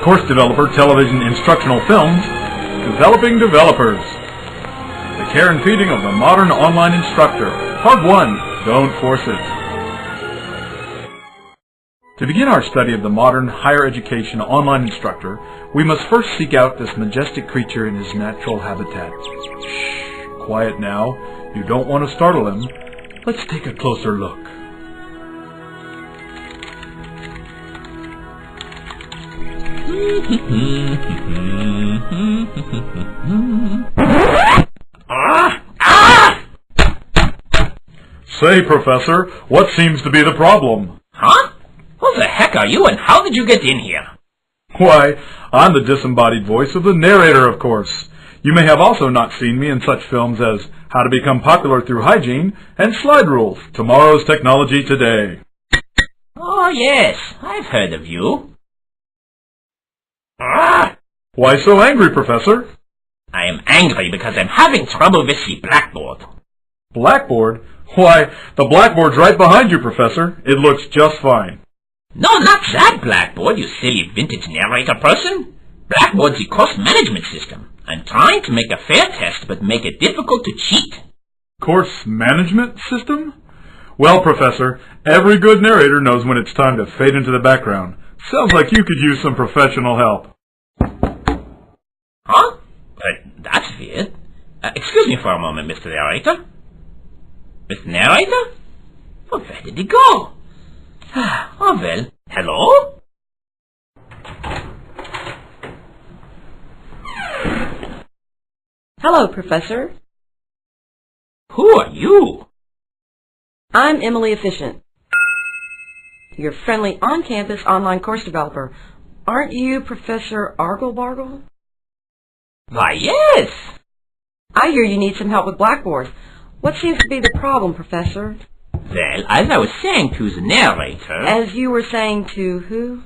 Course Developer Television Instructional Films, Developing Developers. The Care and Feeding of the Modern Online Instructor. Part 1, Don't Force It. To begin our study of the modern higher education online instructor, we must first seek out this majestic creature in his natural habitat. Shh, quiet now. You don't want to startle him. Let's take a closer look. Say, Professor, what seems to be the problem? Huh? Who the heck are you and how did you get in here? Why, I'm the disembodied voice of the narrator, of course. You may have also not seen me in such films as How to Become Popular Through Hygiene and Slide Rules, Tomorrow's Technology Today. Oh, yes, I've heard of you. Why so angry, Professor? I am angry because I'm having trouble with the Blackboard. Blackboard? Why, the Blackboard's right behind you, Professor. It looks just fine. No, not that Blackboard, you silly vintage narrator person. Blackboard's the course management system. I'm trying to make a fair test, but make it difficult to cheat. Course management system? Well, Professor, every good narrator knows when it's time to fade into the background. Sounds like you could use some professional help. Huh? That's weird. Excuse me for a moment, Mr. Narrator. Mr. Narrator? Oh, where did he go? Oh, well, hello? Hello, Professor. Who are you? I'm Emily Efficient, your friendly on-campus online course developer. Aren't you Professor Arglebargle? Why, yes. I hear you need some help with Blackboard. What seems to be the problem, Professor? Well, as I was saying to the narrator... As you were saying to who?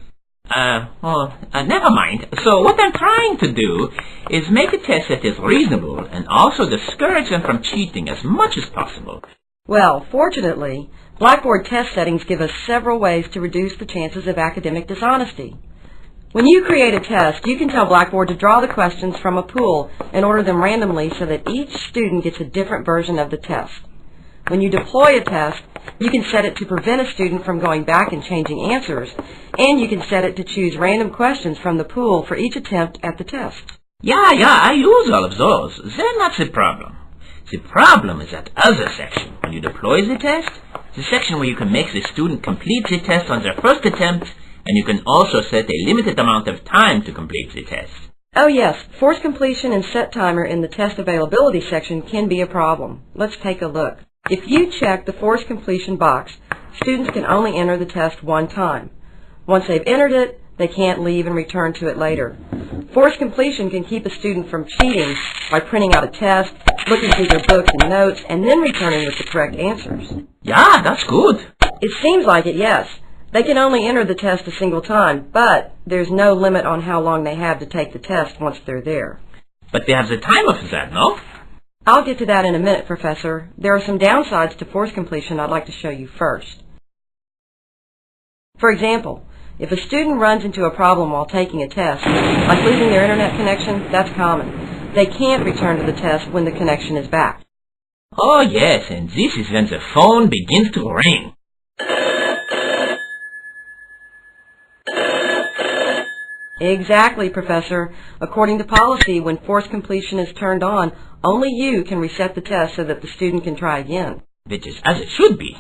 Never mind. So what I'm trying to do is make a test that is reasonable and also discourage them from cheating as much as possible. Well, fortunately, Blackboard test settings give us several ways to reduce the chances of academic dishonesty. When you create a test, you can tell Blackboard to draw the questions from a pool and order them randomly so that each student gets a different version of the test. When you deploy a test, you can set it to prevent a student from going back and changing answers, and you can set it to choose random questions from the pool for each attempt at the test. Yeah, I use all of those. They're not the problem. The problem is that other section. When you deploy the test, the section where you can make the student complete the test on their first attempt, and you can also set a limited amount of time to complete the test. Oh yes, force completion and set timer in the test availability section can be a problem. Let's take a look. If you check the force completion box, students can only enter the test one time. Once they've entered it, they can't leave and return to it later. Force completion can keep a student from cheating by printing out a test, looking through their books and notes, and then returning with the correct answers. Yeah, that's good. It seems like it, yes. They can only enter the test a single time, but there's no limit on how long they have to take the test once they're there. But they have the timer for that, no? I'll get to that in a minute, Professor. There are some downsides to force completion I'd like to show you first. For example, if a student runs into a problem while taking a test, like losing their internet connection, that's common. They can't return to the test when the connection is back. Oh yes, and this is when the phone begins to ring. Exactly, Professor. According to policy, when force completion is turned on, only you can reset the test so that the student can try again. Which is as it should be.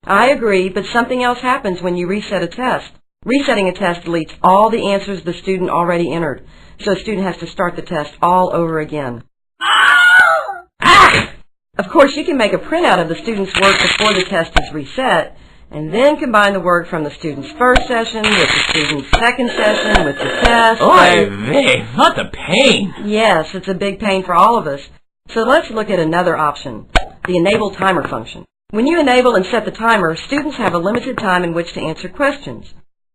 I agree, but something else happens when you reset a test. Resetting a test deletes all the answers the student already entered, so a student has to start the test all over again. Of course, you can make a printout of the student's work before the test is reset, and then combine the work from the student's first session with the student's second session with the test. Oy vey, what a pain. Yes, it's a big pain for all of us. So let's look at another option, the enable timer function. When you enable and set the timer, students have a limited time in which to answer questions.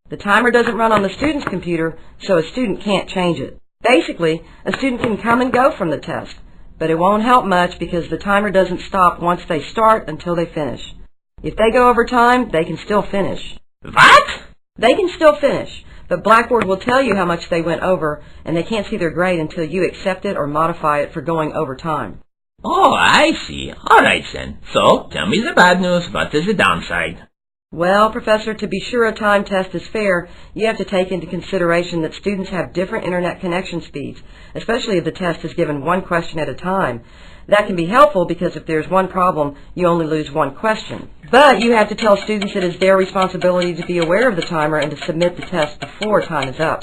The timer doesn't run on the student's computer, so a student can't change it. Basically, a student can come and go from the test, but it won't help much because the timer doesn't stop once they start until they finish. If they go over time, they can still finish. What? They can still finish, but Blackboard will tell you how much they went over, and they can't see their grade until you accept it or modify it for going over time. Oh, I see. All right, then. So, tell me the bad news. What is the downside? Well, Professor, to be sure a time test is fair, you have to take into consideration that students have different internet connection speeds, especially if the test is given one question at a time. That can be helpful because if there's one problem, you only lose one question. But you have to tell students it is their responsibility to be aware of the timer and to submit the test before time is up.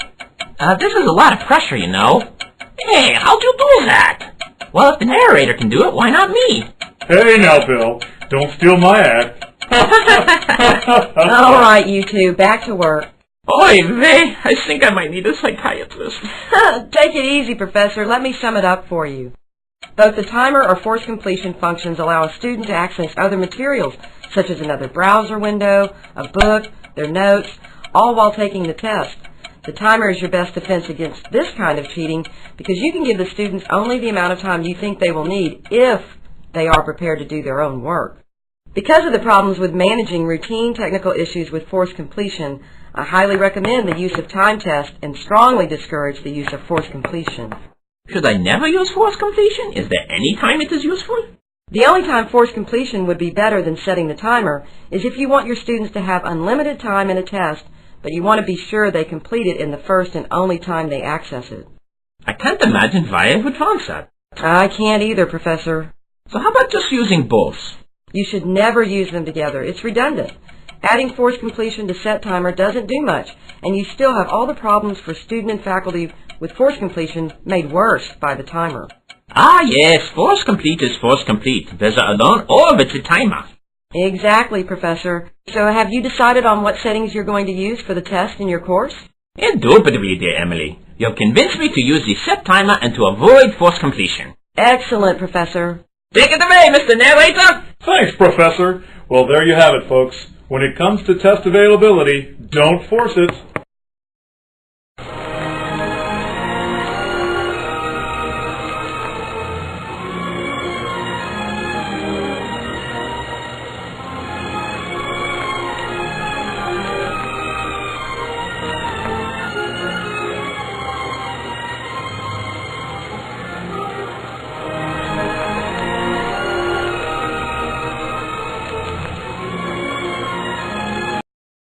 This is a lot of pressure, you know. Hey, how'd you do that? Well, if the narrator can do it, why not me? Hey now, Bill. Don't steal my act. All right, you two, back to work. Oy vey, I think I might need a psychiatrist. Take it easy, Professor. Let me sum it up for you. Both the timer or force completion functions allow a student to access other materials, such as another browser window, a book, their notes, all while taking the test. The timer is your best defense against this kind of cheating because you can give the students only the amount of time you think they will need if they are prepared to do their own work. Because of the problems with managing routine technical issues with force completion, I highly recommend the use of time tests and strongly discourage the use of force completion. Should I never use force completion? Is there any time it is useful? The only time force completion would be better than setting the timer is if you want your students to have unlimited time in a test, but you want to be sure they complete it in the first and only time they access it. I can't imagine why I would want that. I can't either, Professor. So how about just using both? You should never use them together. It's redundant. Adding force completion to set timer doesn't do much, and you still have all the problems for student and faculty with force completion made worse by the timer. Ah, yes, force complete is force complete, whether alone or with the timer. Exactly, Professor. So have you decided on what settings you're going to use for the test in your course? Indubitably, dear Emily. You have convinced me to use the set timer and to avoid force completion. Excellent, Professor. Take it away, Mr. Narrator! Thanks, Professor. Well, there you have it, folks. When it comes to test availability, don't force it.